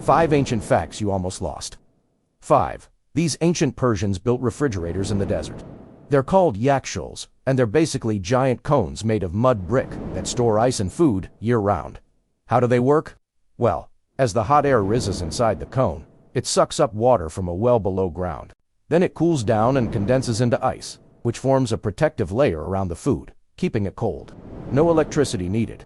5 ancient facts you almost lost. 5. These ancient Persians built refrigerators in the desert. They're called yakshuls, and they're basically giant cones made of mud brick that store ice and food year-round. How do they work? Well, as the hot air rises inside the cone, it sucks up water from a well below ground. Then it cools down and condenses into ice, which forms a protective layer around the food, keeping it cold. No electricity needed.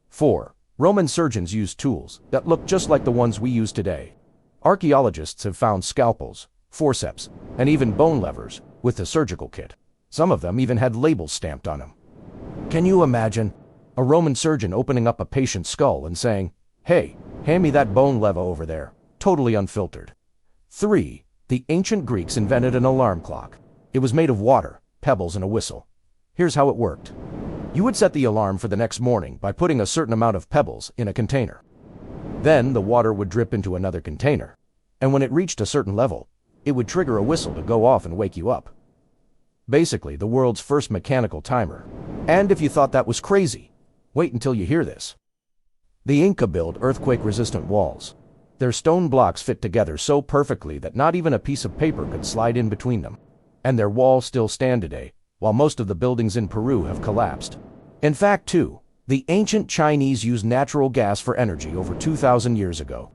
4. Roman surgeons used tools that look just like the ones we use today. Archaeologists have found scalpels, forceps, and even bone levers with the surgical kit. Some of them even had labels stamped on them. Can you imagine a Roman surgeon opening up a patient's skull and saying, "Hey, hand me that bone lever over there," totally unfiltered? 3. The ancient Greeks invented an alarm clock. It was made of water, pebbles, and a whistle. Here's how it worked. You would set the alarm for the next morning by putting a certain amount of pebbles in a container. Then the water would drip into another container, and when it reached a certain level, it would trigger a whistle to go off and wake you up. Basically, the world's first mechanical timer. And if you thought that was crazy, wait until you hear this. The Inca built earthquake-resistant walls. Their stone blocks fit together so perfectly that not even a piece of paper could slide in between them. And their walls still stand today, while most of the buildings in Peru have collapsed. In fact, too, the ancient Chinese used natural gas for energy over 2,000 years ago.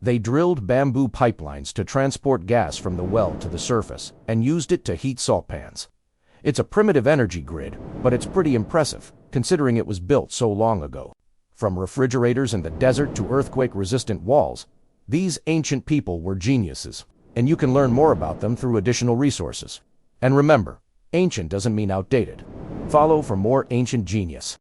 They drilled bamboo pipelines to transport gas from the well to the surface and used it to heat salt pans. It's a primitive energy grid, but it's pretty impressive, considering it was built so long ago. From refrigerators in the desert to earthquake-resistant walls, these ancient people were geniuses, and you can learn more about them through additional resources. And remember, ancient doesn't mean outdated. Follow for more ancient genius.